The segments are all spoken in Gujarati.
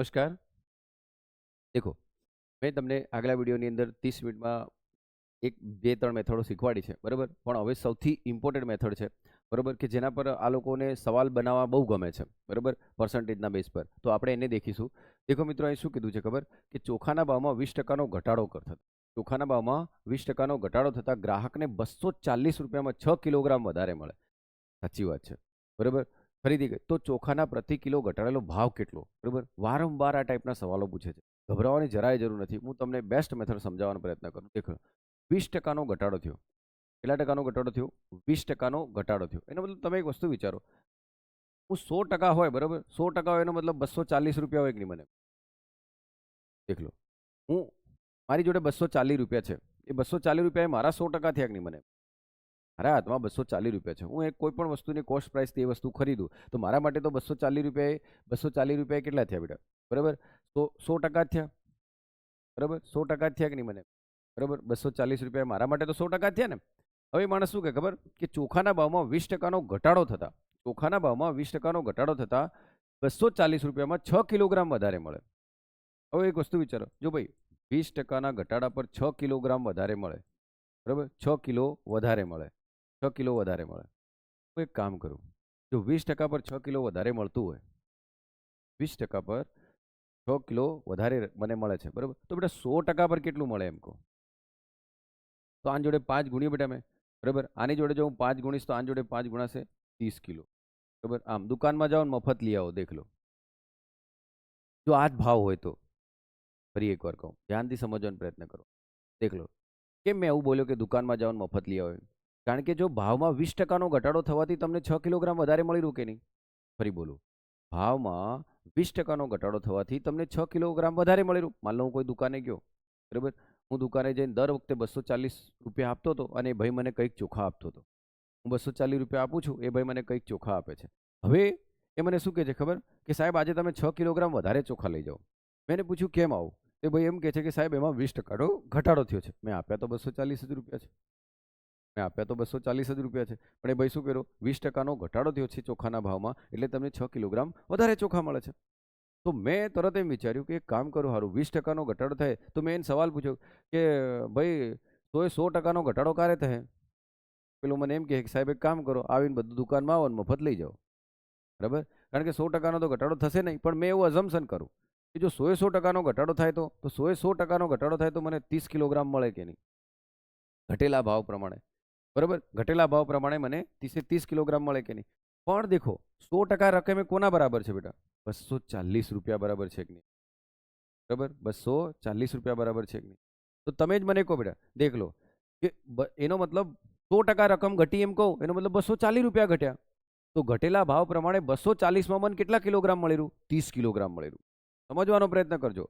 નમસ્કાર. દેખો, મેં તમને આગલા વિડિયોની અંદર 30 મિનિટમાં એક 2-3 મેથડો શીખવાડી છે, બરાબર? પણ હવે સૌથી ઇમ્પોર્ટન્ટ મેથડ છે, બરાબર? કે જેના પર આ લોકોને સવાલ બનાવવા બહુ ગમે છે, બરાબર? પર્સન્ટેજના બેઝ પર. તો આપણે એને દેખીશું. દેખો મિત્રો, અહીં શું કીધું છે ખબર? કે ચોખાના ભાવમાં 20% નો ઘટાડો થતો. ચોખાના ભાવમાં 20% નો ઘટાડો થતાં ગ્રાહકને ₹240 6 કિલોગ્રામ વધારે મળે. સાચી વાત છે, બરાબર? ખરીદી ગઈ તો ચોખાના પ્રતિ કિલો ઘટાડેલો ભાવ કેટલો? બરાબર? વારંવાર આ ટાઈપના સવાલો પૂછે છે. ગભરાવાની જરાય જરૂર નથી. હું તમને બેસ્ટ મેથડ સમજાવવાનો પ્રયત્ન કરું. દેખો, 20% નો ઘટાડો થયો. કેટલા ટકાનો ઘટાડો થયો? 20% નો ઘટાડો થયો. એનો મતલબ તમે એક વસ્તુ વિચારો. હું 100% હોય, બરાબર? 100% હોય એનો મતલબ ₹240 હોય કે નહીં મને? દેખ લો. હું મારી જોડે ₹240 છે. એ ₹240 એ મારા 100% થયા કે નહીં મને? મારા હાથમાં ₹240 છે. હું એક કોઈ પણ વસ્તુની કોસ્ટ પ્રાઇસથી એ વસ્તુ ખરીદું, તો મારા માટે તો ₹240 કેટલા થયા બેટા? બરાબર? તો 100% જ થયા. બરાબર? 100% જ થયા કે નહીં મને? બરાબર? ₹240 મારા માટે તો 100% જ થયા ને? હવે માણસ શું કહે ખબર? કે ચોખાના ભાવમાં 20%નો ઘટાડો થતા, ચોખાના ભાવમાં 20%નો ઘટાડો થતા ₹240માં 6 કિલોગ્રામ વધારે મળે. હવે એક વસ્તુ વિચારો, જો ભાઈ 20%ના ઘટાડા પર 6 કિલોગ્રામ વધારે મળે, બરાબર? 6 કિલો વધારે મળે. 6 કિલો વધારે મળે. હું એક કામ કરું. જો 20% પર 6 કિલો વધારે મળતું હોય, 20% પર 6 કિલો વધારે મને મળે છે, બરાબર? તો બેટા 100% પર કેટલું મળે એમ કહો? તો આની જોડે 5 ગુણ્યું બેટા મેં, બરાબર? આની જોડે જો હું 5 ગુણીશ તો આની જોડે 5 ગુણાશે 30 કિલો, બરાબર? આમ દુકાનમાં જાઓ ને મફત લઈ આવો, દેખ લો. જો આ જ ભાવ હોય તો, ફરી એકવાર કહું, ધ્યાનથી સમજવાનો પ્રયત્ન કરો. દેખ લો. કેમ મેં એવું બોલ્યો કે દુકાનમાં જાઓ ને મફત લઈ આવો? કારણ કે જો ભાવમાં 20%નો ઘટાડો થવાથી તમને 6 કિલોગ્રામ વધારે મળી રહ્યું કે નહીં? ફરી બોલું. ભાવમાં 20%નો ઘટાડો થવાથી તમને 6 કિલોગ્રામ વધારે મળી રહ્યું. માન લો હું કોઈ દુકાને ગયો, બરાબર? હું દુકાને જઈને દર વખતે ₹240 આપતો હતો અને એ ભાઈ મને કંઈક ચોખા આપતો હતો. હું ₹240 આપું છું, એ ભાઈ મને કંઈક ચોખા આપે છે. હવે એ મને શું કહે છે ખબર? કે સાહેબ આજે તમે 6 કિલોગ્રામ વધારે ચોખા લઈ જાઓ. મેં એને પૂછ્યું કેમ આવું? એ ભાઈ એમ કહે છે કે સાહેબ એમાં 20% ઘટાડો થયો છે. મેં આપ્યા તો ₹240 છે. મેં આપ્યા તો ₹240 છે. પણ એ ભાઈ શું કર્યો? 20%નો ઘટાડો થયો છે ચોખાના ભાવમાં, એટલે તમને 6 કિલોગ્રામ વધારે ચોખા મળે છે. તો મેં તરત એમ વિચાર્યું કે એક કામ કરું સારું, 20%નો ઘટાડો થાય તો મેં એને સવાલ પૂછ્યો કે ભાઈ 100% નો ઘટાડો ક્યારે થાય? પેલું મને એમ કહે કે સાહેબ એક કામ કરો, આવીને બધું દુકાનમાં આવો ને મફત લઈ જાઓ, બરાબર? કારણ કે 100%નો તો ઘટાડો થશે નહીં, પણ મેં એવું અઝમ્પશન કરું કે જો 100%નો ઘટાડો થાય તો 100%નો ઘટાડો થાય તો મને 30 કિલોગ્રામ મળે કે નહીં? ઘટેલા ભાવ પ્રમાણે, બરાબર? ઘટેલા ભાવ પ્રમાણે મને 30 કિલોગ્રામ મળે કે નહીં? પણ દેખો, 100% રકમ એ કોના બરાબર છે બેટા? ₹240 બરાબર છે કે નહીં? બરાબર? ₹240 બરાબર છે કે નહીં? તો તમે જ મને કહો બેટા, દેખ લો કે એનો મતલબ 100% રકમ ઘટી એમ કહું, એનો મતલબ ₹240 ઘટ્યા. તો ઘટેલા ભાવ પ્રમાણે 240માં મને કેટલા કિલોગ્રામ મળી રહ્યું? 30 કિલોગ્રામ મળી રહ્યું. સમજવાનો પ્રયત્ન કરજો.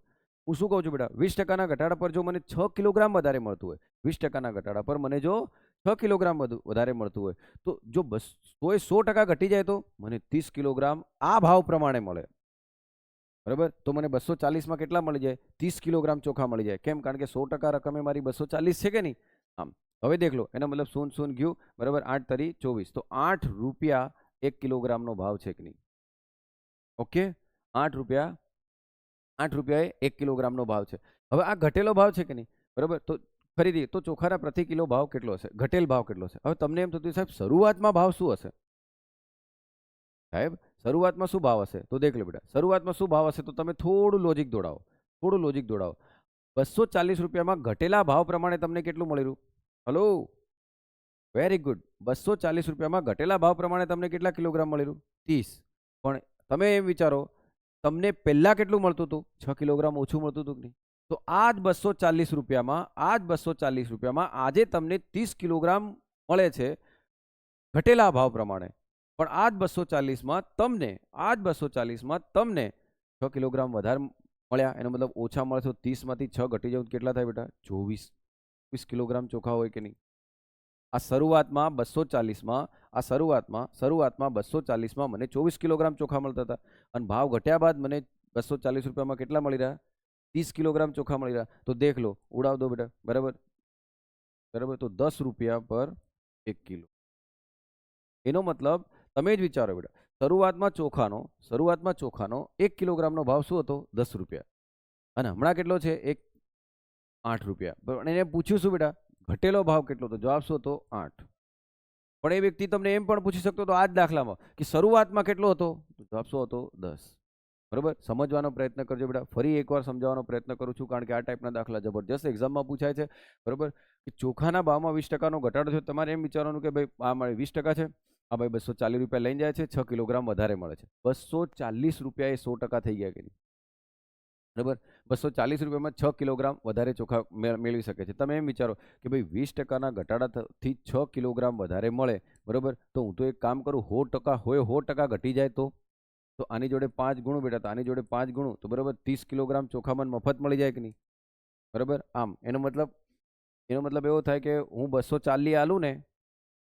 હું શું કહું છું બેટા? 20%ના ઘટાડા પર જો મને 6 કિલોગ્રામ વધારે મળતું હોય, 20%ના ઘટાડા પર મને જો 6 કિલોગ્રામ વધારે મળતું હોય, તો જો 100% ઘટી જાય તો મને 30 કિલોગ્રામ આ ભાવ પ્રમાણે મળે, બરાબર? તો મને 240માં કેટલા મળી જાય? 30 કિલોગ્રામ ચોખા મળી જાય. કેમ? કારણ કે 100% રકમે મારી 240 છે કે નહીં? આમ હવે દેખ લો, એનો મતલબ શૂન શૂન ગયું, બરાબર? 8 તરી 24, તો ₹8 1 કિલોગ્રામનો ભાવ છે કે નહીં? ઓકે, ₹8 ₹8 એ 1 કિલોગ્રામનો ભાવ છે. હવે આ ઘટેલો ભાવ છે કે નહીં? બરાબર? તો ખરીદી તો ચોખાના પ્રતિ કિલો ભાવ કેટલો હશે? ઘટેલ ભાવ કેટલો હશે? હવે તમને એમ થતું સાહેબ શરૂઆતમાં ભાવ શું હશે? સાહેબ શરૂઆતમાં શું ભાવ હશે? તો દેખ લો બેટા, શરૂઆતમાં શું ભાવ હશે? તો તમે થોડું લોજિક દોડાવો, થોડું લોજિક દોડાવો. ₹240માં ઘટેલા ભાવ પ્રમાણે તમને કેટલું મળી રહ્યું? Hello, very good. ₹240માં ઘટેલા ભાવ પ્રમાણે તમને કેટલા કિલોગ્રામ મળી રહ્યું? 30. પણ તમે એમ વિચારો, તમને પહેલા કેટલું મળતું હતું? 6 કિલોગ્રામ ઓછું મળતું હતું કે નહીં? તો આ જ ₹240માં આજે તમને 30 કિલોગ્રામ મળે છે ઘટેલા ભાવ પ્રમાણે. પણ આ જ 240માં તમને 6 કિલોગ્રામ વધારે મળ્યા. એનો મતલબ ઓછા મળે તો 30માંથી 6 ઘટી જાવ કેટલા થાય બેટા? 24 કિલોગ્રામ ચોખા હોય કે નહીં? આ શરૂઆતમાં 240માં મને 24 કિલોગ્રામ ચોખા મળતા હતા, અને ભાવ ઘટ્યા બાદ મને ₹240માં કેટલા મળી રહ્યા? 30 કિલોગ્રામ ચોખા મળી રહ્યા. તો દેખ લો, ઉડાવ દો બેટા, બરાબર? બરાબર, તો ₹10 પર 1 કિલો. એનો મતલબ તમે જ વિચારો બેટા, શરૂઆતમાં ચોખાનો 1 કિલોગ્રામનો ભાવ શું હતો? 10 રૂપિયા અને હમણાં કેટલો છે? 8 રૂપિયા. બરાબર. અને એને પૂછ્યું શું બેટા? ઘટેલો ભાવ કેટલો હતો? જવાબ શું હતો? 8. પણ એ વ્યક્તિ તમને એમ પણ પૂછી શકતો હતો આ જ દાખલામાં કે શરૂઆતમાં કેટલો હતો? તો જવાબ શું હતો? 10. બરાબર. સમજવાનો પ્રયત્ન કરજો બેટા. ફરી એકવાર સમજાવવાનો પ્રયત્ન કરું છું કારણ કે આ ટાઈપના દાખલા જબરજસ્ત એક્ઝામમાં પૂછાય છે. બરાબર. કે ચોખાના ભાવમાં 20% ઘટાડો થયો. તમારે એમ વિચારવાનું કે ભાઈ આ મારે 20% છે, આ ભાઈ 240 રૂપિયા લઈને જાય છે, 6 કિલોગ્રામ વધારે મળે છે. 240 રૂપિયા એ 100% થઈ ગયા કે નહીં? બરાબર. 240 રૂપિયામાં 6 કિલોગ્રામ વધારે ચોખા મેળવી શકે છે. તમે એમ વિચારો કે ભાઈ 20%ના ઘટાડાથી 6 કિલોગ્રામ વધારે મળે. બરાબર. તો હું તો એક કામ કરું, 100% ઘટી જાય તો આની જોડે 5 ગુણું બેટા, તો આની જોડે 5 ગુણું તો બરાબર 30 કિલોગ્રામ ચોખા મને મફત મળી જાય કે નહીં? બરાબર. આમ એનો મતલબ એવો થાય કે હું 240 આલું ને,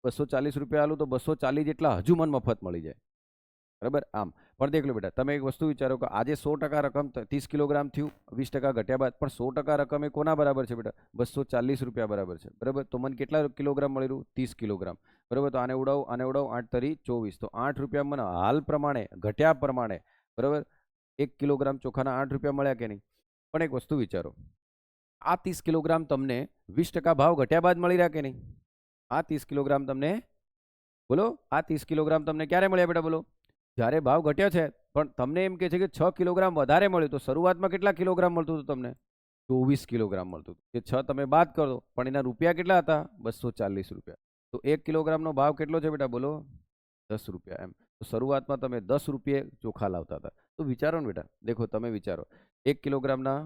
240 રૂપિયા આલું તો 240 જેટલા હજુ મને મફત મળી જાય. બરાબર. આમ પણ દેખ લો બેટા, તમે એક વસ્તુ વિચારો કે આજે 100% રકમ 30 કિલોગ્રામ થયું, 20% ઘટ્યા બાદ, પણ 100% રકમ એ કોના બરાબર છે બેટા? 240 રૂપિયા બરાબર છે. બરાબર. તો મને કેટલા કિલોગ્રામ મળી રહ્યું? 30 કિલોગ્રામ. બરાબર. તો આને ઉડાવું, 8 તરી 24. તો 8 રૂપિયા મને હાલ પ્રમાણે ઘટ્યા પ્રમાણે, બરાબર, 1 કિલોગ્રામ ચોખાના 8 રૂપિયા મળ્યા કે નહીં? પણ એક વસ્તુ વિચારો, આ 30 કિલોગ્રામ તમને 20% ભાવ ઘટ્યા બાદ મળી રહ્યા કે નહીં? આ 30 કિલોગ્રામ તમને, બોલો, આ 30 કિલોગ્રામ તમને ક્યારે મળ્યા બેટા? બોલો. જ્યારે ભાવ ઘટ્યો છે, પણ તમને એમ કે છે કે 6 કિલોગ્રામ વધારે મળ્યું. તો શરૂઆતમાં કેટલા કિલોગ્રામ મળતું હતું તમને? 24 કિલોગ્રામ મળતું હતું. એ 6 તમે બાદ કરો, પણ એના રૂપિયા કેટલા હતા? 240 રૂપિયા. તો 1 કિલોગ્રામનો ભાવ કેટલો છે બેટા? બોલો, 10 રૂપિયા. એમ તો શરૂઆતમાં તમે 10 રૂપિયે ચોખા લાવતા હતા. તો વિચારો ને બેટા, દેખો તમે વિચારો, 1 કિલોગ્રામના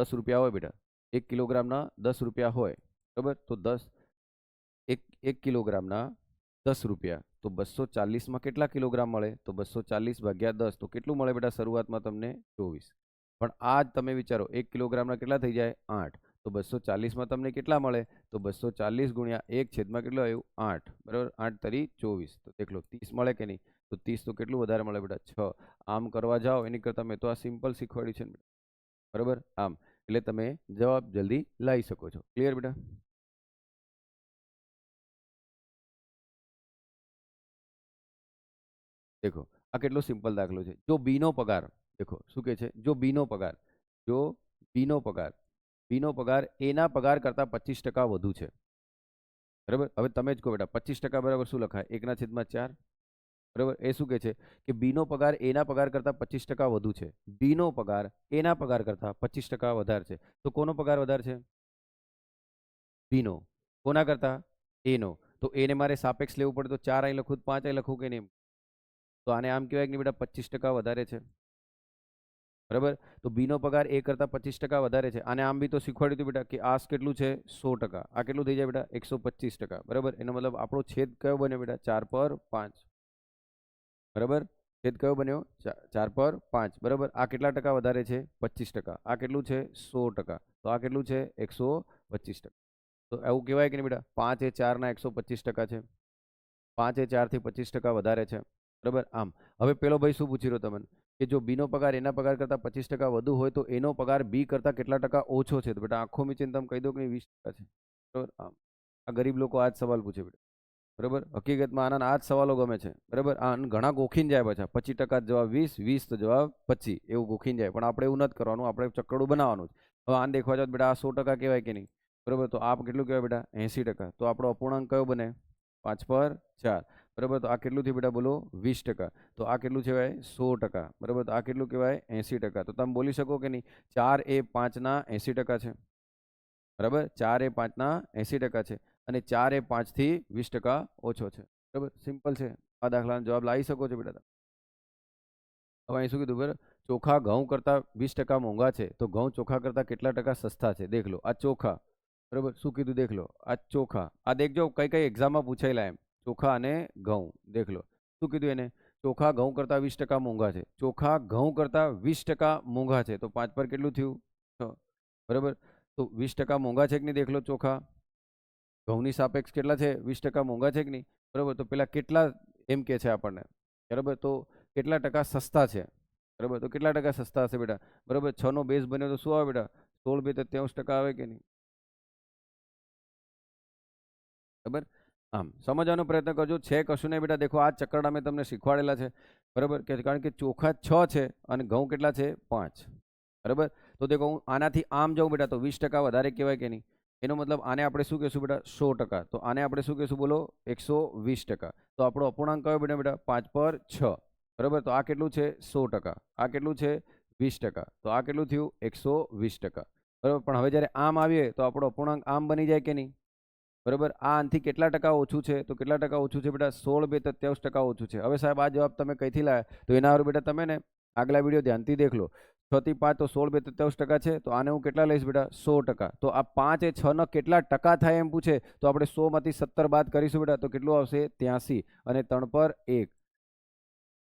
10 રૂપિયા હોય બેટા. 1 કિલોગ્રામના 10 રૂપિયા હોય, બરાબર. તો 1 કિલોગ્રામના 10 રૂપિયા, તો 240માં કેટલા કિલોગ્રામ મળે? તો 240 ભાગ્યા 10, તો કેટલું મળે બેટા શરૂઆતમાં તમને? 24. પણ આ જ તમે વિચારો, 1 કિલોગ્રામના કેટલા થઈ જાય? 8. તો 240માં તમને કેટલા મળે? તો 240 ગુણ્યા 1 છેદમાં કેટલું આવ્યું? 8. બરાબર. 8 તરી 24. તો દેખલો 30 મળે કે નહીં? તો 30 તો કેટલું વધારે મળે બેટા? 6. આમ કરવા જાઓ એની કરતાં મેં તો આ સિમ્પલ શીખવાડ્યું છે ને. બરાબર. આમ એટલે તમે જવાબ જલ્દી લાવી શકો છો. ક્લિયર બેટા? દેખો આ કેટલો સિમ્પલ દાખલો છે. જો બીનો પગાર, દેખો શું કહે છે? જો બીનો પગાર એના પગાર કરતા 25% વધુ છે. બરાબર. હવે તમે જ કહો બેટા, 25% બરાબર શું લખાય? 1/4. બરાબર. એ શું કહે છે કે બીનો પગાર એના પગાર કરતા 25% વધુ છે. બીનો પગાર એના પગાર કરતા 25% વધારે છે. તો કોનો પગાર વધારે છે? બીનો. કોના કરતા? એનો. તો એને મારે સાપેક્ષ લેવું પડે તો 4 અહીં લખું, 5 અહીં લખું કે નહીં? તો આને આમ કહેવાય કે નહીં બેટા 25% વધારે છે. બરાબર. તો બીનો પગાર એ કરતાં 25% વધારે છે. આને આમ બી તો શીખવાડ્યું હતું બેટા કે આ કેટલું છે? 100%. આ કેટલું થઈ જાય બેટા? 125%. બરાબર. એનો મતલબ આપણો છેદ કયો બન્યો બેટા? 4/5. બરાબર. છેદ કયો બન્યો? 4/5. બરાબર. આ કેટલા ટકા વધારે છે? 25%. આ કેટલું છે? 100%. તો આ કેટલું છે? 125%. તો એવું કહેવાય કે નહીં બેટા? 5 એ 4ના 125% છે. 5 એ 4 થી 25% વધારે છે. બરાબર. આમ હવે પેલો ભાઈ શું પૂછી રહ્યો તમને કે જો બીનો પગાર એના પગાર કરતા 25% વધુ હોય તો એનો પગાર બી કરતા કેટલા ટકા ઓછો છે? તો બેટા આંખો મીચીને તમે કહી દો કે 20% છે. બરાબર. આમ આ ગરીબ લોકો આ જ સવાલ પૂછે બેટા. બરાબર. હકીકતમાં આના આ જ સવાલો ગમે છે. બરાબર. આ ઘણા ગોખીને જાય પાછા. 25% જવાબ 20, 20 તો જવાબ 25, એવું ગોખીને જાય. પણ આપણે એવું નથી કરવાનું, આપણે ચક્કડું બનાવવાનું છે. હવે આને દેખવા જાવ બેટા, આ 100% કહેવાય કે નહીં? બરાબર. તો આ કેટલું કહેવાય બેટા? 80%. તો આપણો અપૂર્ણાંક કયો બને? 5/4. બરાબર. તો આ કેટલું થયું બેટા? બોલો, 20%. તો આ કેટલું કહેવાય? 100%. બરાબર. તો આ કેટલું કહેવાય? 80%. તો તમે બોલી શકો કે નહીં? 4 એ 5ના 80% છે. બરાબર. 4 એ 5ના 80% છે. અને 4 એ 5 થી 20% ઓછો છે. બરાબર. સિમ્પલ છે. આ દાખલાનો જવાબ લાવી શકો છો બેટા. હવે અહીં શું કીધું? બરાબર. ચોખા ઘઉં કરતા 20% મોંઘા છે, તો ઘઉં ચોખા કરતા કેટલા ટકા સસ્તા છે? દેખ લો. આ ચોખા, બરાબર, શું કીધું? દેખ લો. આ ચોખા, આ દેખજો કઈ એક્ઝામમાં પૂછાયેલા એમ. ચોખા અને ઘઉં. દેખ લો શું કીધું એને? ચોખા ઘઉં કરતા 20% મોંઘા છે. ચોખા ઘઉં કરતા 20% મોંઘા છે. તો 5 પર કેટલું થયું? 6. બરાબર. તો 20% મોંઘા છે કે નહીં? દેખ લો. ચોખા ઘઉંની સાપેક્ષ કેટલા છે? 20% મોંઘા છે કે નહીં? બરાબર. તો પેલા કેટલા એમ કે છે આપણને? બરાબર. તો કેટલા ટકા સસ્તા છે? બરાબર. તો કેટલા ટકા સસ્તા હશે બેટા? બરાબર. 6 નો બેઝ બન્યો તો શું આવે બેટા? 16 × 2 = 23% આવે કે નહીં? બરાબર. આમ સમજવાનો પ્રયત્ન કરજો. છે કશું નહીં બેટા. દેખો આ ચક્કરડા મેં તમને શીખવાડેલા છે, બરાબર, કે કારણ કે ચોખા 6 છે અને ઘઉં કેટલા છે 5, બરાબર. તો દેખો હું આનાથી આમ જાઉં બેટા તો 20% વધારે કહેવાય કે નહીં? એનો મતલબ આને આપણે શું કહેશું બેટા? 100%. તો આને આપણે શું કહેશું બોલો? 120%. તો આપણો અપૂર્ણાંક કયો બેટા? બેટા 5 પર 6, બરાબર. તો આ કેટલું છે? 100%. આ કેટલું છે? 20%. તો આ કેટલું થયું? 120%, બરાબર. પણ હવે જ્યારે આમ આવીએ તો આપણો અપૂર્ણાંક આમ બની જાય કે નહીં? બરાબર. આ આનથી કેટલા ટકા ઓછું છે? તો કેટલા ટકા ઓછું છે બેટા? 16/23% ઓછું છે. હવે સાહેબ આ જવાબ તમે કઈથી લાવ્યા? તો એના હારું બેટા તમે ને આગલા વિડીયો ધ્યાનથી દેખ લો. 6 થી 5 તો 16/23% છે. તો આને હું કેટલા લઈશ બેટા? 100%. તો આ 5 એ 6 ના કેટલા ટકા થાય એમ પૂછે તો આપણે 100 માંથી 17 બાદ કરીશું બેટા તો કેટલું આવશે? 83 અને 3 પર 1,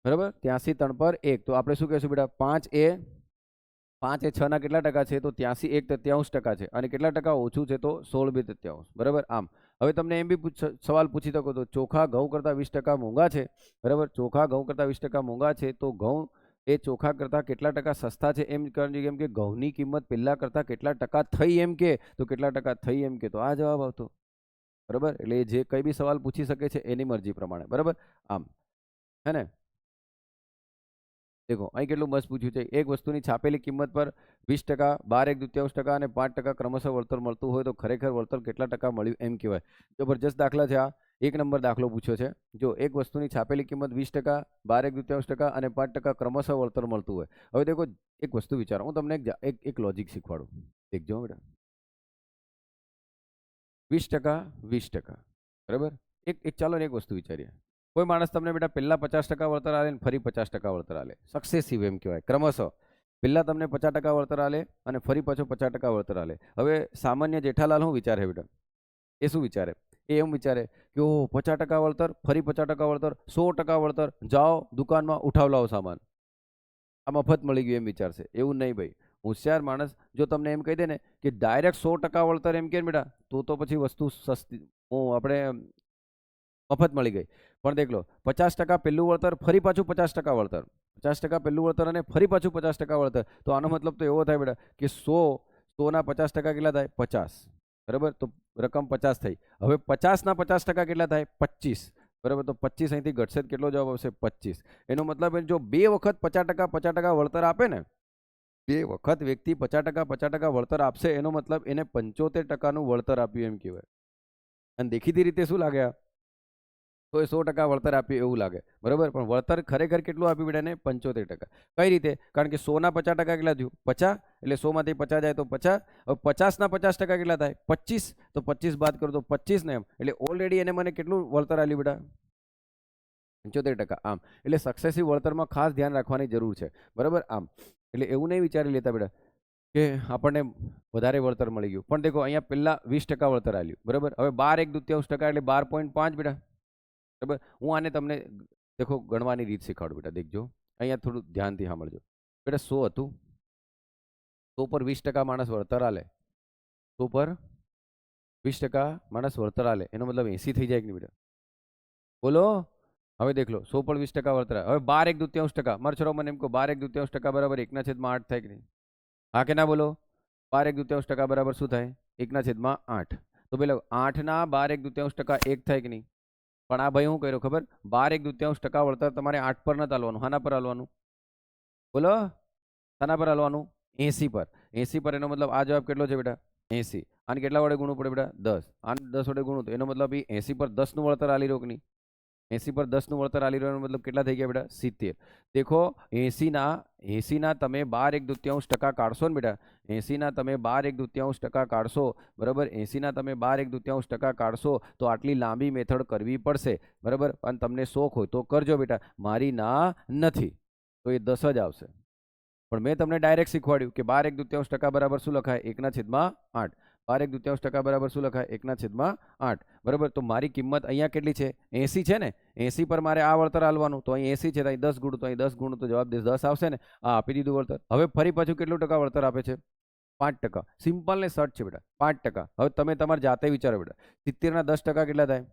બરાબર. 83 3 પર 1. તો આપણે શું કહેશું બેટા? 5 એ 6 ના કેટલા ટકા છે? તો 83 1/23% છે. અને કેટલા ટકા ઓછું છે? તો 16/23, બરાબર. આમ હવે તમને એમ બી સવાલ પૂછી શકો તો ચોખા ઘઉં કરતાં 20% મોંઘા છે, બરાબર. ચોખા ઘઉં કરતાં 20% મોંઘા છે તો ઘઉં એ ચોખા કરતાં કેટલા ટકા સસ્તા છે એમ કરવાની કેમ કે ઘઉંની કિંમત પહેલા કરતાં કેટલા ટકા થઈ એમ કે તો કેટલા ટકા થઈ એમ કે તો આ જવાબ આવતો, બરાબર. એટલે જે કઈ બી સવાલ પૂછી શકે છે એની મરજી પ્રમાણે, બરાબર. આમ હે ને. દેખો અહીં કેટલું મસ્ત પૂછ્યું છે. એક વસ્તુની છાપેલી કિંમત પર 20%, 12 1/2% અને 5% ક્રમશઃ વળતર મળતું હોય તો ખરેખર વળતર કેટલા ટકા મળ્યું એમ કહેવાય. જબરજસ્ત દાખલા છે આ. 1 નંબર દાખલો પૂછ્યો છે. જો એક વસ્તુની છાપેલી કિંમત 20%, 12 1/2% અને 5% ક્રમશઃ વળતર મળતું હોય. હવે દેખો એક વસ્તુ વિચારો, હું તમને એક લોજિક શીખવાડું. દેખજો બેટા. 20%, 20%, બરાબર. એક ચાલો ને એક વસ્તુ વિચારીએ. કોઈ માણસ તમને બેટા પહેલા 50% વળતર આલે ને ફરી 50% વળતર આલે. સક્સેસિવ એમ કહેવાય, ક્રમશઃ. પહેલા તમને 50% વળતર આલે અને ફરી પાછો 50% વળતર આલે. હવે સામાન્ય જેઠાલાલ શું વિચારે બેટા? એ શું વિચારે? એ એમ વિચારે કે ઓહો 50% વળતર, ફરી 50% વળતર, 100% વળતર, જાઓ દુકાનમાં ઉઠાવ લાવો સામાન, આ મફત મળી ગયું એમ વિચારશે. એવું નહીં ભાઈ. હોશિયાર માણસ જો તમને એમ કહી દે ને કે ડાયરેક્ટ 100% વળતર એમ કે બેટા તો પછી વસ્તુ સસ્તી આપણે મફત મળી ગઈ. પણ દેખ લો 50% પહેલું વળતર ફરી પાછું 50% વળતર, 50% પહેલું વળતર અને ફરી પાછું 50% વળતર. તો આનો મતલબ તો એવો થાય બેટા કે 100 ના 50% કેટલા થાય? 50, બરાબર. તો રકમ 50 થઈ. હવે 50 ના 50% કેટલા થાય? 25, બરાબર. તો 25 અહીંથી ઘટશે કેટલો જવાબ આવશે? 25. એનો મતલબ જો 2 વખત 50% વળતર આપે ને, 2 વખત વ્યક્તિ 50% વળતર આપશે એનો મતલબ એને 75% વળતર આપ્યું એમ કહેવાય. અને દેખીતી રીતે શું લાગે? તો એ 100% વળતર આપ્યું એવું લાગે, બરાબર. પણ વળતર ખરેખર કેટલું આપ્યું બેટા ને? 75%. કઈ રીતે? કારણ કે 100 ના 50% કેટલા થયું? 50. એટલે 100 માંથી 50 જાય તો 50. હવે 50 ના 50% કેટલા થાય? 25. તો 25 બાદ કરો તો 25 ને એમ. એટલે ઓલરેડી એને મને કેટલું વળતર આપ્યું બેટા? 75%. આમ એટલે સક્સેસિવ વળતરમાં ખાસ ધ્યાન રાખવાની જરૂર છે, બરાબર. આમ એટલે એવું નહીં વિચારી લેતા બેટા કે આપણને વધારે વળતર મળી ગયું. પણ દેખો અહીંયા પહેલા 20% વળતર આપ્યું, બરાબર. હવે 12 1/2% એટલે 12.5 બેટા, બરાબર. હું આને તમને દેખો ગણવાની રીત શીખવાડું બેટા. દેખજો અહીંયા થોડું ધ્યાનથી સાંભળજો બેટા. 100 હતું, 100 પર 20% માણસ વળતર આલે, 100 પર 20% માણસ વળતર આલે એનો મતલબ 80 થઈ જાય કે નહીં બેટા? બોલો. હવે દેખ લો 100 પર 20% વળતર. હવે 12 1/2%, મારો છોરો મને એમ કહો 12 1/2% બરાબર 1/8 થાય કે નહીં? હા કે ના બોલો? 12 1/2% બરાબર શું થાય? 1/8. તો પેલો 8 ના 12 1/2% 1 થાય કે નહીં? પણ આ ભાઈ શું કર્યો ખબર? 12 1/2% વળતર તમારે 8 પર નથી હાલવાનું. હાના પર હાલવાનું? બોલો. શાના પર હાલવાનું? 80 પર. 80 પર એનો મતલબ આ જવાબ કેટલો છે બેટા? 80. આને કેટલા વડે ગુણવું પડે બેટા? 10. આને 10 વડે ગુણવું તો એનો મતલબ 80 પર 10 નું વળતર આલી રહ્યો કે નહીં? 80 પર 10 નું વળતર આલી રહ્યો મતલબ કેટલા થઈ ગયા બેટા? 70. દેખો 80 ના તમે 12 1/2% કાઢશો ને બેટા, 80 ના તમે 12 1/2% કાઢશો, બરાબર. 80 ના તમે 12 1/2% કાઢશો તો આટલી લાંબી મેથડ કરવી પડશે, બરાબર. અને તમને શોખ હોય તો કરજો બેટા, મારી ના નથી. તો એ 10 જ આવશે. પણ મેં તમને ડાયરેક્ટ શીખવાડ્યું કે 12 1/2% બરાબર શું લખાય? 1/8. 12 1/2% બરાબર શું લખાય? 1/8, બરાબર. તો મારી કિંમત અહીંયા કેટલી છે? 80 છે ને? 80 પર મારે આ વળતર આલવાનું તો અહીં 80 છે તો અહીં 10 ગુણું તો અહીં 10 ગુણું તો જવાબ 10 આવશે ને? આ આપી દીધું વળતર. હવે ફરી પાછું કેટલું ટકા વળતર આપે છે? 5%. સિમ્પલ ને શર્ટ છે બેટા, 5%. હવે તમે તમારે જાતે વિચારો બેટા, 70 ના 10% કેટલા થાય?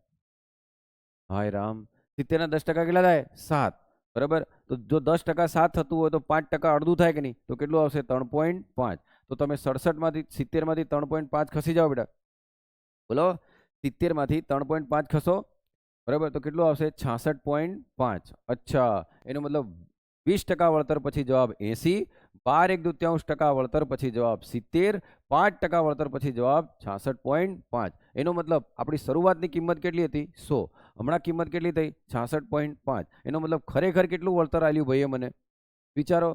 હાય રામ, 70 ના 10% કેટલા થાય? 7, બરાબર. તો જો 10% 7 થતું હોય તો 5% અડધું થાય કે નહીં? તો કેટલું આવશે? 3.5. તો તમે 67 માંથી 70 માંથી 3.5 ખસી જાઓ બેટા. બોલો. 70માંથી 3.5 ખસો, બરાબર, તો કેટલું આવશે? 66.5. અચ્છા, એનો મતલબ 20% વળતર પછી જવાબ 80, 12 1/2% વળતર પછી જવાબ 70, 5% વળતર પછી જવાબ 66.5. એનો મતલબ આપણી શરૂઆતની કિંમત કેટલી હતી? 100. હમણાં કિંમત કેટલી થઈ? 66.5. એનો મતલબ ખરેખર કેટલું વળતર આલ્યું ભાઈએ મને? વિચારો,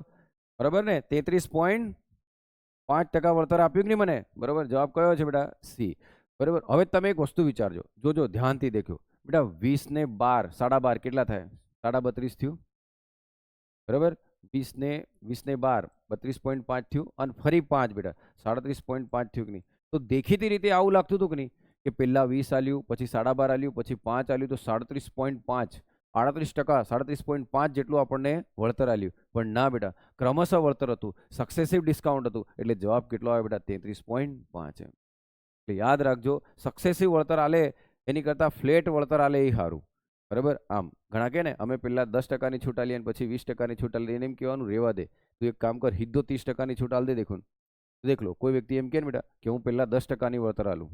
બરાબર ને? 33.5% વળતર આપ્યું કે નહીં મને? બરાબર, જવાબ કયો છે બેટા? સી. બરાબર, હવે તમે એક વસ્તુ વિચારજો, જોજો ધ્યાનથી દેખ્યો બેટા. 20 ને 12, 12.5 કેટલા થાય? 32.5 થયું, બરાબર. 20 ને 12 32.5 થયું, અને ફરી 5 બેટા 37.5 થયું કે નહીં? તો દેખીતી રીતે આવું લાગતું હતું કે નહીં, કે પહેલા 20 આલ્યું, પછી 12.5 આલ્યું, પછી 5 આલ્યું, તો 37.5, 38%, 37.5 જેટલું આપણને વળતર આલ્યું. પણ ના બેટા, ક્રમશઃ વળતર હતું, સક્સેસિવ ડિસ્કાઉન્ટ હતું, એટલે જવાબ કેટલો આવે બેટા? 33.5. એટલે યાદ રાખજો, સક્સેસિવ વળતર આલે એની કરતાં ફ્લેટ વળતર આલે એ સારું, બરાબર. આમ ઘણા કહે ને, અમે પહેલા 10%ની છૂટ આલીએ અને પછી 20%ની છૂટ આલી, એને એમ કહેવાનું રહેવા દે, તું એક કામ કર, સીધો 30%ની છૂટ આલ દે. દેખ લો, કોઈ વ્યક્તિ એમ કહે ને બેટા કે હું પહેલા 10%ની વળતર આલું,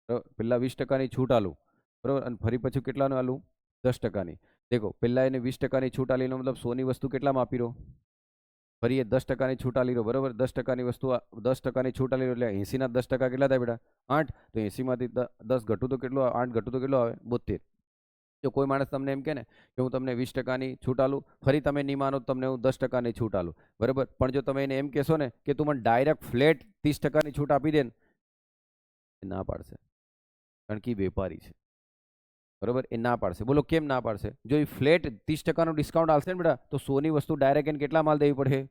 બરાબર, પહેલા 20%ની છૂટ આલું, બરાબર, અને ફરી પછી કેટલાનું આલું? 10%ની. દેખો, પહેલા એને 20%ની છૂટ આલીનો મતલબ 100ની વસ્તુ કેટલામાં આપી રહ્યો? ફરી એ 10%ની છૂટ આલી રહ્યો, બરાબર. 10%ની વસ્તુ 10%ની છૂટ આલી રહ્યો, એટલે 80ના 10% કેટલા થાય બેટા? 8. તો 80માંથી 10 ઘટું તો કેટલું? 8 ઘટું તો કેટલું આવે? 72. જો કોઈ માણસ તમને એમ કહે ને કે હું તમને 20%ની છૂટ આલું, ફરી તમે નહીં માનો તો તમને હું 10%ની છૂટ આલું, બરાબર. પણ જો તમે એને એમ કહેશો ને કે તું મને ડાયરેક્ટ ફ્લેટ 30%ની છૂટ આપી દે ને, એ ના પાડશે, કારણ કે એ વેપારી છે, બરાબર. એ ના પાડશે. બોલો કેમ ના પાડશે? જો એ ફ્લેટ 30%નું ડિસ્કાઉન્ટ આવશે ને બેટા, તો 100ની વસ્તુ ડાયરેક્ટ એને કેટલા માલ દેવી પડે?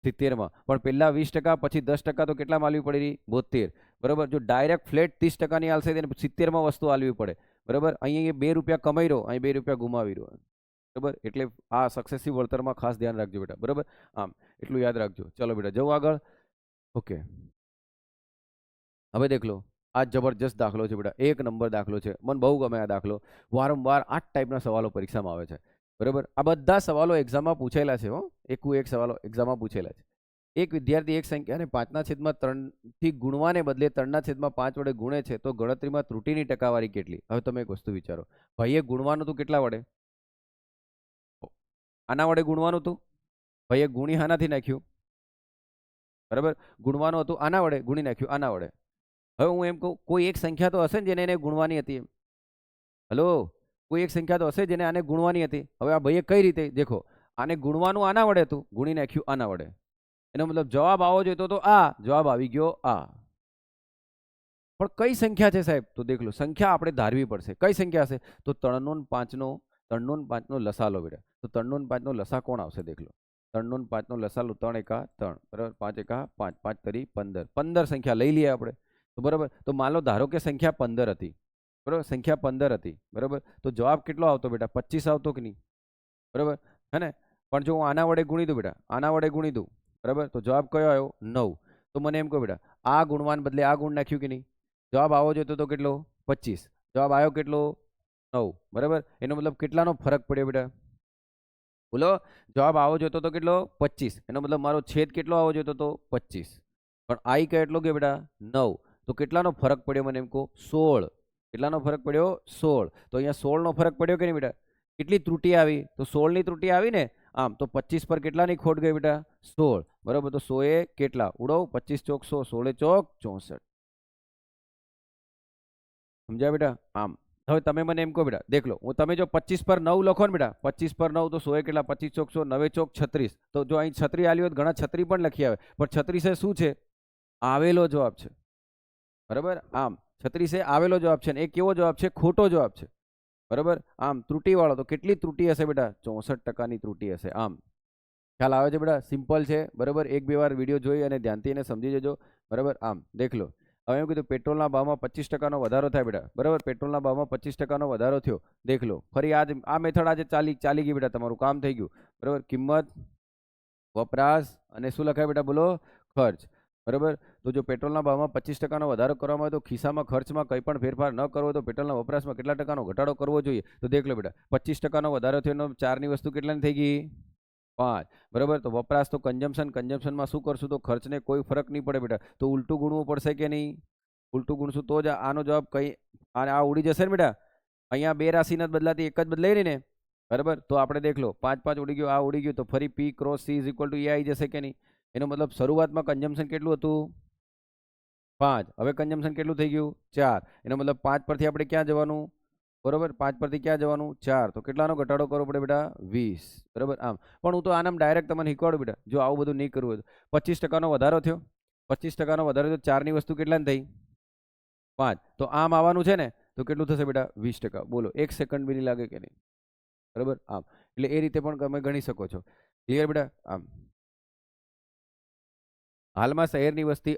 70માં. પણ પહેલા 20%, પછી 10% તો કેટલા માલવી પડી? 72, બરાબર. જો ડાયરેક્ટ ફ્લેટ 30%ની આવશે તેને 70માં વસ્તુ આલવી પડે, બરાબર. અહીં 2 રૂપિયા કમાઈ રહ્યો, અહીં 2 રૂપિયા ગુમાવી રહ્યો, બરાબર. એટલે આ સક્સેસિવ વળતરમાં ખાસ ધ્યાન રાખજો બેટા, બરાબર. આમ એટલું યાદ રાખજો. ચલો બેટા, જવું આગળ. ઓકે, હવે દેખ લો, આ જબરજસ્ત દાખલો છે બેટા, 1 નંબર દાખલો છે, મને બહુ ગમે આ દાખલો. વારંવાર આ ટાઈપના સવાલો પરીક્ષામાં આવે છે, બરાબર. આ બધા સવાલો એક્ઝામમાં પૂછેલા છે, હો. એક સવાલો એક્ઝામમાં પૂછેલા છે. એક વિદ્યાર્થી એક સંખ્યાને 5/3 થી ગુણવાને બદલે 3/5 વડે ગુણે છે, તો ગણતરીમાં ત્રુટિની ટકાવારી કેટલી? હવે તમે એક વસ્તુ વિચારો, ભાઈએ ગુણવાનું હતું કેટલા વડે? આના વડે ગુણવાનું હતું, ભાઈએ ગુણી હાનાથી નાખ્યું, બરાબર. ગુણવાનું હતું આના વડે, ગુણી નાખ્યું આના વડે. હવે હું એમ કહું, કોઈ એક સંખ્યા તો હશે ને જેને એને ગુણવાની હતી? એમ, હલો, કોઈ એક સંખ્યા તો હશે જેને આને ગુણવાની હતી. હવે આ ભાઈએ કઈ રીતે? દેખો, આને ગુણવાનું આના વડે હતું, ગુણી નાખ્યું આના વડે. એનો મતલબ જવાબ આવો જોઈતો તો આ, જવાબ આવી ગયો આ. પણ કઈ સંખ્યા છે સાહેબ? તો દેખ લો, સંખ્યા આપણે ધારવી પડશે. કઈ સંખ્યા હશે? તો 3/5નો લસા લો બેટા. તો 3/5નો લસા કોણ આવશે? દેખ લો, 3/5નો લસા લો, 3 એકા 3, બરાબર, 5 એકા 5, 5 તરી 15, 15 સંખ્યા લઈ લઈએ આપણે, તો બરાબર. તો માનો ધારો કે સંખ્યા 15 હતી, બરાબર, સંખ્યા 15 હતી, બરાબર. તો જવાબ કેટલો આવતો બેટા? 25 આવતો કે નહીં? બરાબર, હે ને? પણ જો હું આના વડે ગુણી દઉં બેટા, આના વડે ગુણી દઉં, બરાબર, તો જવાબ કયો આવ્યો? 9. તો મને એમ કહો બેટા, આ ગુણવાન બદલે આ ગુણ નાખ્યું કે નહીં? જવાબ આવો જોઈતો તો કેટલો? 25. જવાબ આવ્યો કેટલો? 9, બરાબર. એનો મતલબ કેટલાનો ફરક પડ્યો બેટા? બોલો, જવાબ આવો જોઈતો તો કેટલો? 25. એનો મતલબ મારો છેદ કેટલો આવો જોઈતો તો? 25. પણ આઈ કેટલો ગયો બેટા? 9. તો કેટલાનો ફરક પડ્યો મને એમ કહો? 16. કેટલાનો ફરક પડ્યો? 16. તો અહીંયા 16નો ફરક પડ્યો કે નહીં બેટા? કેટલી ત્રુટિ આવી? તો 16ની ત્રુટિ આવી ને. આમ તો 25 પર કેટલાની ખોટ ગઈ બેટા? 16, બરાબર. તો 100 એ કેટલા ઉડો? 25 ચોક 100, 16 ચોક 64. સમજ્યા બેટા? આમ હવે તમે મને એમ કહો બેટા, દેખ લો, હું તમે જો 25 પર 9 લખો ને બેટા, 25 પર 9 તો 100 એ કેટલા? 25 ચોક 100, 9 ચોક 36. તો જો અહીં 36 આલી હોય તો ઘણા 36 પણ લખી આવે, પણ 36 એ શું છે? આવેલો જવાબ છે, બરાબર. આમ 36 એ આવેલો જવાબ છે, ને એ કેવો જવાબ છે? ખોટો જવાબ છે, બરાબર. આમ ત્રુટિ વાળો, તો કેટલી ત્રુટિ હશે બેટા? 64%ની ત્રુટિ હશે. આમ ખ્યાલ આવે છે બેટા? સિમ્પલ છે, બરાબર. 1-2 વાર વિડીયો જોઈ અને ધ્યાનથી એને સમજી જજો, બરાબર. આમ દેખ લો, હવે એમ કીધું પેટ્રોલના ભાવમાં 25%નો વધારો થાય બેટા, બરાબર. પેટ્રોલના ભાવમાં 25%નો વધારો થયો. દેખ લો, ફરી આ મેથડ આજે ચાલી ગઈ બેટા, તમારું કામ થઈ ગયું, બરાબર. કિંમત, વપરાશ અને શું લખાય બેટા? બોલો, ખર્ચ, બરાબર. તો જો પેટ્રોલના ભાવમાં 25%નો વધારો કરવામાં આવે તો ખિસ્સામાં ખર્ચમાં કંઈ પણ ફેરફાર ન કરવો, તો પેટ્રોલના વપરાશમાં કેટલા ટકાનો ઘટાડો કરવો જોઈએ? તો દેખ લો બેટા, 25%નો વધારો થયો, 4ની વસ્તુ કેટલાની થઈ ગઈ? 5, બરાબર. તો વપરાશ તો કન્ઝમ્પશનમાં શું કરશું? તો ખર્ચને કોઈ ફરક નહીં પડે બેટા, તો ઉલટું ગુણવું પડશે કે નહીં? ઉલટું ગુણશું તો જ આનો જવાબ કઈ આ ઉડી જશે ને બેટા. અહીંયા બે રાશિ નથી બદલાતી, એક જ બદલાઈ રહી ને, બરાબર. તો આપણે દેખ લો 5 5 ઉડી ગયું, આ ઉડી ગયું, તો ફરી P cross C is equal to A આવી જશે કે નહીં. એનો મતલબ શરૂઆતમાં કન્જમ્પશન કેટલું હતું? 5. હવે કન્જમ્પશન કેટલું થઈ ગયું? 4. એનો મતલબ 5 પરથી આપણે ક્યાં જવાનું? બરોબર, 5 પરથી ક્યાં જવાનું? 4. તો કેટલાનો ઘટાડો કરવો પડે બેટા? 20. બરાબર. આમ પણ હું તો આનામ ડાયરેક્ટ તમને શીખવાડું બેટા, જો આવું બધું નહીં કરવું હોય તો 25% વધારો થયો, 25% વધારો થયો, 4 ની વસ્તુ કેટલાની થઈ? 5. તો આમ આવવાનું છે ને, તો કેટલું થશે બેટા? 20%. બોલો, 1 સેકન્ડ બી નહીં લાગે કે નહીં? બરાબર. આમ એટલે એ રીતે પણ તમે ગણી શકો છો. ક્લિયર બેટા? આમ હાલમાં શહેરની વસ્તી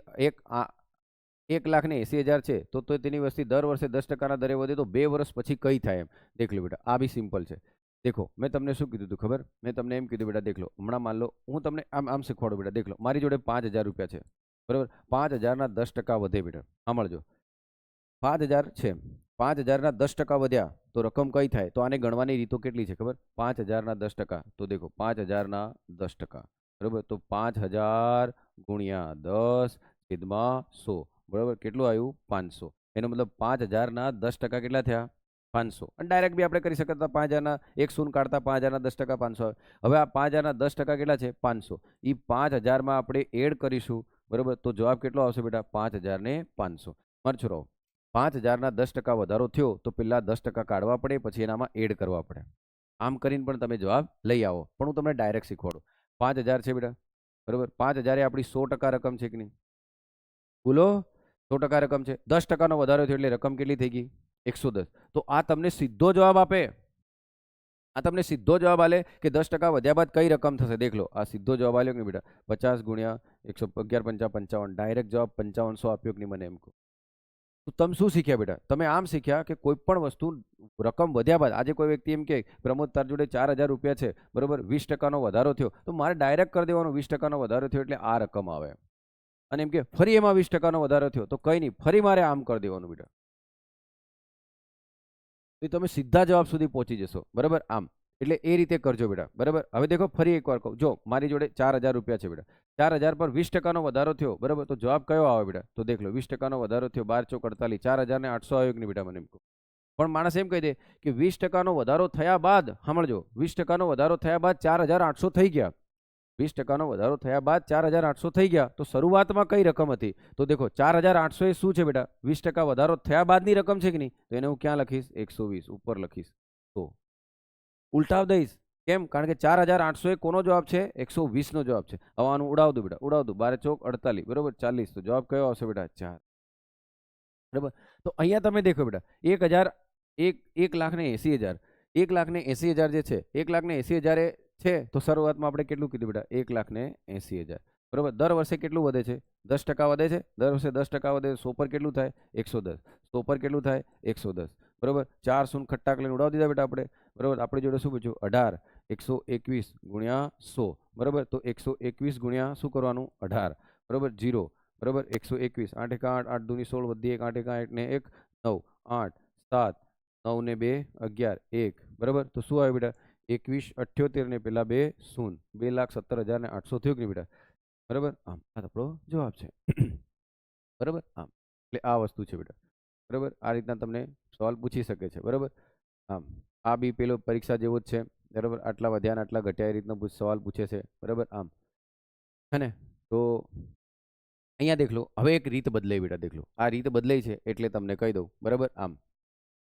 1,80,000 છે, તો તેની વસ્તી દર વર્ષે 10%ના દરે વધે તો 2 વર્ષ પછી કઈ થાય? એમ દેખ લો બેટા, આ બી સિમ્પલ છે. દેખો, મેં તમને શું કીધું હતું ખબર? મેં તમને એમ કીધું બેટા, દેખ લો, હમણાં માન લો હું તમને આમ શીખવાડું બેટા. દેખ લો, મારી જોડે 5,000 રૂપિયા છે, બરાબર. 5,000ના 10% વધે બેટા, સાંભળજો. 5,000 છે, 5,000ના 10% વધ્યા તો રકમ કઈ થાય? તો આને ગણવાની રીતો કેટલી છે ખબર? 5,000ના 10%, તો દેખો 5,000ના 10%, બરાબર. તો 5,000 ગુણ્યા 10 છેદમાં 100, બરાબર. કેટલું આવ્યું? 500. એનો મતલબ 5,000ના 10% કેટલા થયા? 500. અને ડાયરેક્ટ બી આપણે કરી શકતા, 5,000ના એક શૂન્ય કાઢતા 5,000ના 10% 500. હવે આ 5,000ના 10% કેટલા છે? 500. એ 5,000માં આપણે એડ કરીશું, બરાબર. તો જવાબ કેટલો આવશે બેટા? 5,000 ને 500. મરછો રહો, 5,000ના 10% વધારો થયો તો પેલા 10% કાઢવા પડે, પછી એનામાં એડ કરવા પડે. આમ કરીને પણ તમે જવાબ લઈ આવો, પણ હું તમને ડાયરેક્ટ શીખવાડું. 5,000 છે બેટા, બરાબર. 5,000 એ આપણી 100% રકમ છે કે નહીં? બોલો, 100% રકમ છે. 10%નો વધારો થયો એટલે રકમ કેટલી થઈ ગઈ? 110. તો આ તમને સીધો જવાબ આપે, આ તમને સીધો જવાબ આલે કે 10% વધ્યા બાદ કઈ રકમ થશે? દેખ લો, આ સીધો જવાબ આલ્યો કે નહીં બેટા? 50 ગુણ્યા 111 5 55. ડાયરેક્ટ જવાબ 5500 આપ્યો કે નહીં મને એમ કહો. તો તમે શું શીખ્યા બેટા? તમે આમ શીખ્યા કે કોઈ પણ વસ્તુ રકમ વધ્યા બાદ, આજે કોઈ વ્યક્તિ એમ કે પ્રમોદ તાર જોડે 4,000 રૂપિયા છે, બરોબર, 20%નો વધારો થયો, તો મારે ડાયરેક્ટ કરી દેવાનો 20%નો વધારો થયો એટલે આ રકમ આવે. અને એમ કે ફરી એમાં 20%નો વધારો થયો, તો કઈ નહીં, ફરી મારે આમ કરી દેવાનું બેટા. તો તમે સીધા જવાબ સુધી પહોંચી જશો, બરાબર. આમ એટલે એ રીતે કરજો બેટા, બરાબર. હવે દેખો, ફરી એકવાર કહું, જો મારી જોડે 4,000 રૂપિયા છે બેટા, 4,000 પર 20%નો વધારો થયો, બરાબર. તો જવાબ કયો આવે બેટા? તો દેખ લો, 20%નો વધારો થયો, 12 ચોક 48, 4,008 આવ્યો કે નહીં બેટા? મને એમ કહો. પણ માણસ એમ કહી દે કે 20%નો વધારો થયા બાદ, સાંભળજો, 20%નો વધારો થયા બાદ 4,800 થઈ ગયા. 20%નો વધારો થયા બાદ 4,800 થઈ ગયા, તો શરૂઆતમાં કઈ રકમ હતી? તો દેખો, 4,800 એ શું છે બેટા? 20% વધારો થયા બાદની રકમ છે કે નહીં? તો એને હું ક્યાં લખીશ? 120 ઉપર લખીશ. તો ઉલટાવ દઈશ, કેમ? કારણ કે 4,800 એ કોનો જવાબ છે? 120 નો જવાબ છે. હવે આનું ઉડાવ દો બેટા, ઉડાવ દો. 12 ચોક 48, બરોબર, 40. તો જવાબ કયો આવશે બેટા? 4. બરાબર. તો અહીંયા તમે દેખો બેટા, 1,80,000, 1,80,000 જે છે, 1,80,000 છે, તો શરૂઆતમાં આપણે કેટલું કીધું બેટા? 1,80,000, બરોબર. દર વર્ષે કેટલું વધે છે? 10% વધે છે. દર વર્ષે 10% વધે, 100 પર કેટલું થાય? 110. 100 પર કેટલું થાય? 110, બરોબર. 4 શૂન્ય ખટ્ટાક લઈને ઉડાવી દીધા બેટા આપણે, બરોબર. આપણી જોડે શું પૂછ્યું? 18, 121 ગુણ્યા 100, બરોબર. તો 121 ગુણ્યા શું કરવાનું? 18, બરોબર, 0, બરોબર. 121, 8 1 8, 8 2 16, વધી 1, 8 1 8 ને 1 9, 8 7, 9 ને 2 11, 1, બરોબર. તો શું આવે બેટા? 21 78 ને પેલા 2 0, 2,70,800 થયું કે નહીં બેટા? બરાબર. આમ આ આપણો જવાબ છે. બરાબર. આમ એટલે આ વસ્તુ છે બેટા, બરાબર. આ રીતના તમને સવાલ પૂછી શકે છે, બરાબર. આમ આ બી પેલો પરીક્ષા જેવો જ છે, બરાબર. આટલા વધ્યા ને આટલા ઘટ્યા એ રીતનો સવાલ પૂછે છે, બરાબર. આમ હે ને. તો અહીંયા દેખ લો, હવે એક રીત બદલાઈ બેટા, દેખ લો, આ રીત બદલાઈ છે એટલે તમને કહી દઉં, બરાબર. આમ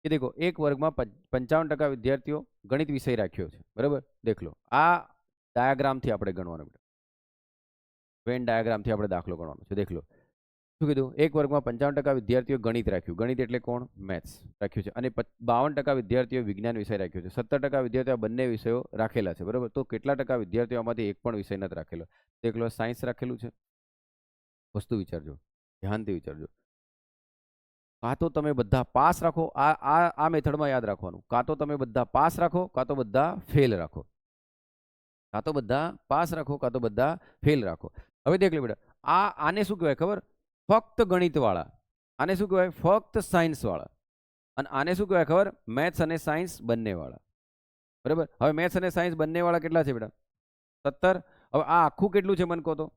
એ દેખો, એક વર્ગમાં 55% વિદ્યાર્થીઓ ગણિત વિષય રાખ્યો છે, બરાબર. દેખ લો, આ ડાયાગ્રામથી આપણે ગણવાનું બેટા, વેન ડાયાગ્રામથી આપણે દાખલો ગણવાનો છે. દેખ લો, શું કીધું? એક વર્ગમાં 55% વિદ્યાર્થીઓ ગણિત રાખ્યું. ગણિત એટલે કોણ? મેથ્સ રાખ્યું છે. અને 52% વિદ્યાર્થીઓ વિજ્ઞાન વિષય રાખ્યો છે. 17% વિદ્યાર્થીઓ બંને વિષયો રાખેલા છે, બરાબર. તો કેટલા ટકા વિદ્યાર્થીઓ આમાંથી એક પણ વિષય નથી રાખેલો? દેખ લો, સાયન્સ રાખેલું છે. વસ્તુ વિચારજો, ધ્યાનથી વિચારજો. કાં તો તમે બધા પાસ રાખો, આ મેથડમાં યાદ રાખવાનું, કાં તો તમે બધા પાસ રાખો, કાં તો બધા ફેલ રાખો. કાં તો બધા પાસ રાખો, કાં તો બધા ફેલ રાખો. હવે દેખ લો બેટા, આને શું કહેવાય ખબર? ફક્ત ગણિત વાળા. આને શું કહેવાય? ફક્ત સાયન્સ વાળા. અને આને શું કહેવાય ખબર? મેથ્સ અને સાયન્સ બંને વાળા, બરાબર. હવે મેથ્સ અને સાયન્સ બંને વાળા કેટલા છે બેટા? 17. હવે આ આખું કેટલું છે મને કહો તો?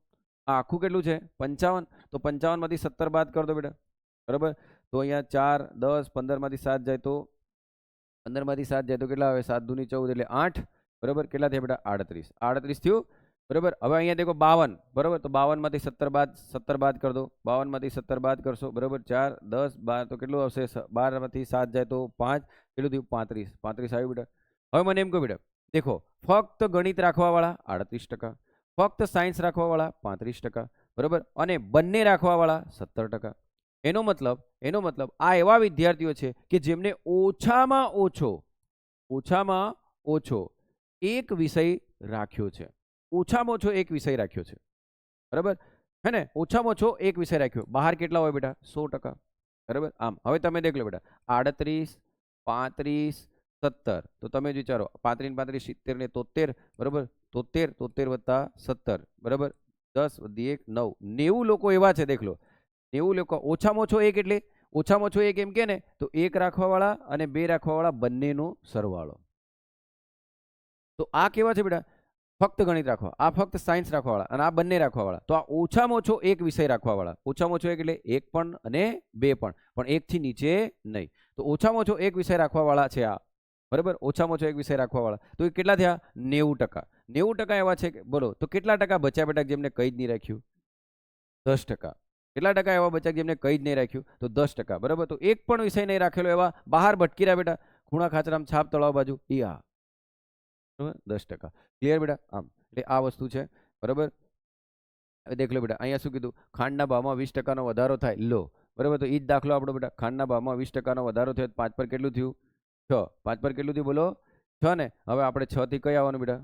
આ આખું કેટલું છે? 55. તો 55 માંથી 17 બાદ કર દો બેટા. બરાબર. તો અહીંયા 4, 10, 15માંથી 7 જાય તો 15માંથી 7 જાય તો કેટલા આવે? 7 દૂની 14 એટલે 8. બરાબર. કેટલા થયા બેટા? 38. 38 થયું. બરાબર. હવે અહીંયા દેખો 52. બરાબર. તો 52માંથી 17 બાદ કરી દો. 52માંથી 17 બાદ કરશો. બરાબર. 4, 10, 12 તો કેટલું આવશે? 12માંથી 7 જાય તો 5. કેટલું થયું? 35. 35 આવ્યું બેટા. હવે મને એમ કહો બેટા, દેખો ફક્ત ગણિત રાખવાવાળા 38%, ફક્ત સાયન્સ રાખવાવાળા 35%, બરાબર, અને બંને રાખવાવાળા 17%. એનો મતલબ આ એવા વિદ્યાર્થીઓ છે કે જેમને ઓછામાં ઓછો એક વિષય રાખ્યો છે. ઓછામાં ઓછો એક વિષય રાખ્યો છે. બરાબર હે ને? ઓછામાં ઓછો એક વિષય રાખ્યો. બહાર કેટલા હોય બેટા? 100%. બરાબર. આમ હવે તમે દેખ લો બેટા, 38, 35, 17. તો તમે જ વિચારો, 35 ને 35, 70 ને 73. બરાબર. 73 વત્તા 17. બરાબર. 10 વધી 1 9. 90 લોકો એવા છે. દેખ લો, 90 લોકો. ઓછામાં ઓછો એક એટલે ઓછામાં ઓછો એક એમ કે ને તો એક રાખવાવાળા અને બે રાખવાવાળા બંનેનો સરવાળો. તો આ કેવા છે બેટા? ફક્ત ગણિત રાખવા, આ ફક્ત સાયન્સ રાખવાવાળા અને આ બંને રાખવાવાળા. તો આ ઓછામાં ઓછો એક વિષય રાખવાવાળા. ઓછામાં ઓછો એક એટલે એક પણ અને બે પણ એકથી નીચે નહીં. તો ઓછામાં ઓછો એક વિષય રાખવાવાળા છે આ. બરાબર. ઓછામાં ઓછો એક વિષય રાખવાવાળા. તો એ કેટલા થયા? 90%. 90% એવા છે કે બોલો તો કેટલા ટકા બચ્યા બેટા જેમને કંઈ જ નહીં રાખ્યું? 10%. કેટલા ટકા એવા બચ્યા જેમને કંઈ જ નહીં રાખ્યું? તો 10%. બરાબર. તો એક પણ વિષય નહીં રાખેલો એવા બહાર ભટકી રહ્યા બેટા, ખૂણા ખાચરામ છાપ તળાવ બાજુ ઈ આ. બરાબર. 10%. ક્લિયર બેટા? આમ એટલે આ વસ્તુ છે. બરાબર. હવે દેખ લો બેટા, અહીંયા શું કીધું? ખાંડના ભાવમાં 20%નો વધારો થાય. લો. બરાબર. તો એ જ દાખલો આપણો બેટા, ખાંડના ભાવમાં 20%નો વધારો થયો. 5 પર કેટલું થયું? 6. 5 પર કેટલું થયું? બોલો 6 ને. હવે આપણે 6 થી કઈ આવવાનું બેટા?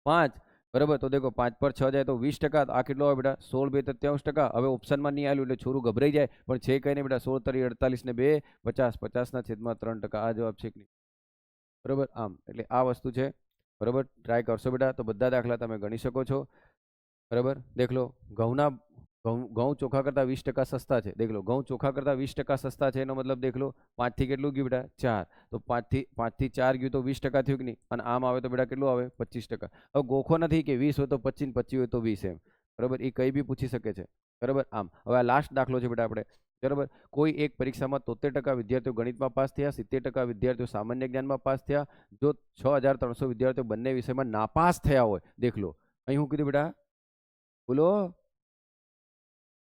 5. બરાબર. તો દેખો 5 પર 6 જાય તો 20%. આ કેટલો આવે બેટા? 16 2 23%. હવે ઓપ્શનમાં નહીં આવ્યું એટલે છોરું ગભરાઈ જાય, પણ છે કઈ નહીં બેટા. 16 તરી 48 ને 2 50. 50/3%. આ જવાબ છે કે નહીં? બરાબર. આમ એટલે આ વસ્તુ છે. બરાબર. ટ્રાય કરશો બેટા તો બધા દાખલા તમે ગણી શકો છો. બરાબર. દેખ લો, ઘઉં ચોખા કરતા 20% સસ્તા છે. દેખ લો, ઘઉં ચોખા કરતા 20% સસ્તા છે. એનો મતલબ દેખ લો, 5 થી કેટલું ગયું બેટા? 4. તો 5 થી 4 ગયું તો 20% થયું કે નહીં? અને આમ આવે તો બેટા કેટલું આવે? 25%. હવે ગોખો નથી કે 20 હોય તો 25, 25 હોય તો 20 એમ. બરાબર. એ કંઈ બી પૂછી શકે છે. બરાબર. આમ હવે આ લાસ્ટ દાખલો છે બેટા આપણે. બરાબર. કોઈ એક પરીક્ષામાં 73% વિદ્યાર્થીઓ ગણિતમાં પાસ થયા, 70% વિદ્યાર્થીઓ સામાન્ય જ્ઞાનમાં પાસ થયા. જો 6300 વિદ્યાર્થીઓ બંને વિષયમાં નાપાસ થયા હોય, દેખ લો, અહીં હું કીધું બેટા? બોલો.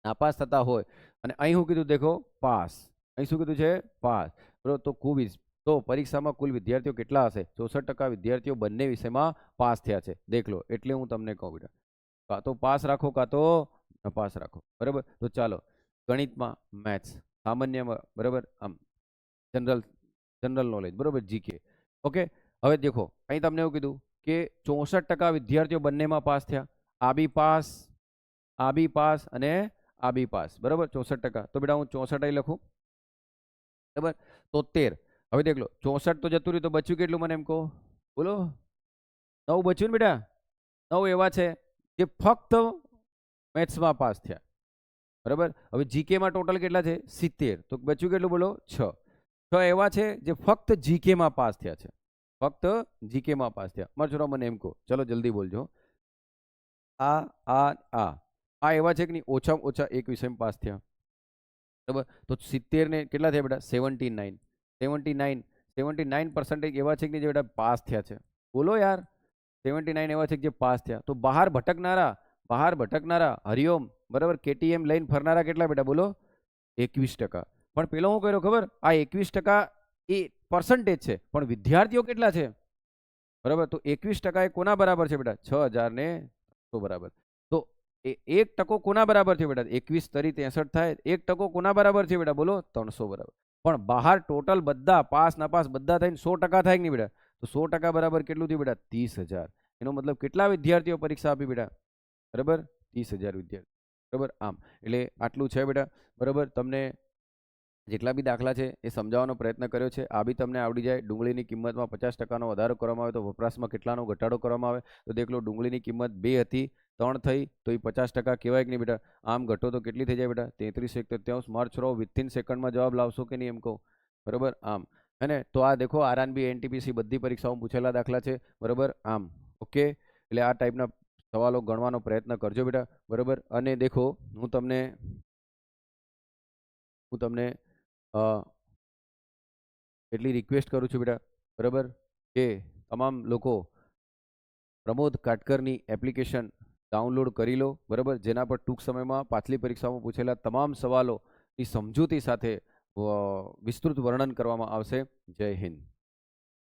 નાપાસ થતા હોય અને અહીં હું કીધું? દેખો, પાસ. અહીં શું કીધું છે? પાસ. બરોબર. તો પરીક્ષામાં કુલ વિદ્યાર્થીઓ કેટલા હશે? 64% વિદ્યાર્થીઓ બંને વિષયમાં પાસ થયા છે. દેખ લો, એટલે હું તમને કહું બેટા, કાં તો પાસ રાખો કાં તો નપાસ રાખો. બરાબર. તો ચાલો, ગણિતમાં મેથ્સ સામાન્યમાં, બરાબર, આમ જનરલ નોલેજ, બરાબર, જીકે. ઓકે. હવે દેખો, અહીં તમને એવું કીધું કે 64% વિદ્યાર્થીઓ બંનેમાં પાસ થયા. આ બી પાસ, આ બી પાસ અને આ બી પાસ. બરાબર. 64%. તો બેટા હું 64 અહીં લખું. બરાબર. 73. હવે દેખ લો, 64 તો જતું રહ્યું તો બચ્યું કેટલું? મને એમ કહો. બોલો. 9 બચ્યું ને બેટા? 9 એવા છે જે ફક્ત મેથ્સમાં પાસ થયા. બરાબર. હવે જીકેમાં ટોટલ કેટલા છે? 70. તો બચ્યું કેટલું? બોલો 6. 6 એવા છે જે ફક્ત જીકેમાં પાસ થયા છે. ફક્ત જીકેમાં પાસ થયા. મારા છોરા મને એમ કહો, ચલો જલ્દી બોલજો. આ એવા છે કે નહીં ઓછામાં ઓછા એક વિષયમાં પાસ થયા? બરાબર. તો 70 ને કેટલા થયા બેટા? 79. 79% એવા છે કે જે બેટા પાસ થયા છે. બોલો યાર. 79 એવા છે કે જે પાસ થયા. તો બહાર ભટકનારા હરિઓમ, બરાબર, કેટીએમ લઈને ફરનારા કેટલા બેટા? બોલો 21%. પણ પેલો હું કર્યો ખબર? આ 21% એ પર્સન્ટેજ છે, પણ વિદ્યાર્થીઓ કેટલા છે? બરાબર. તો 21% એ કોના બરાબર છે બેટા? 6000 બરાબર. તો 1% કોના બરાબર છે બેટા? 21 તરી 63 થાય. 1% કોના બરાબર છે બેટા? બોલો 300 બરાબર. પણ બહાર ટોટલ બધા પાસ નાપાસ બધા થઈને 100% થાય કે નહીં બેટા? તો 100% બરાબર કેટલું થયું બેટા? 30,000. એનો મતલબ કેટલા વિદ્યાર્થીઓ પરીક્ષા આપી બેટા? બરાબર. 30,000 વિદ્યાર્થી. બરાબર. આમ એટલે આટલું છે બેટા. બરાબર. તમને જેટલા બી દાખલા છે એ સમજાવવાનો પ્રયત્ન કર્યો છે. આ બી તમને આવડી જાય. ડુંગળીની કિંમતમાં 50%નો વધારો કરવામાં આવે તો વપરાશમાં કેટલાનો ઘટાડો કરવામાં આવે? તો દેખ લો, ડુંગળીની કિંમત 2 હતી, 3 થઈ, તો એ 50% કહેવાય કે નહીં બેટા? આમ ઘટો તો કેટલી થઈ જાય બેટા? 33 માર્ચ છોરો વિથિન સેકન્ડમાં જવાબ લાવશો કે નહીં એમ કહું? બરાબર. આમ હે ને? તો આ દેખો, આરઆરબી, એનટીપીસી બધી પરીક્ષાઓમાં પૂછેલા દાખલા છે. બરાબર. આમ ઓકે. એટલે આ ટાઈપના સવાલો ગણવાનો પ્રયત્ન કરજો બેટા. બરાબર. અને દેખો, હું તમને હું તમને અ, એટલી રિક્વેસ્ટ કરું છું બેટા, બરાબર, કે તમામ લોકો પ્રમોદ કાટકરની એપ્લિકેશન ડાઉનલોડ કરી લો, બરાબર, જેના પર ટૂંક સમયમાં પાછલી પરીક્ષામાં પૂછેલા તમામ સવાલોની સમજૂતી સાથે વિસ્તૃત વર્ણન કરવામાં આવશે. જય હિન્દ.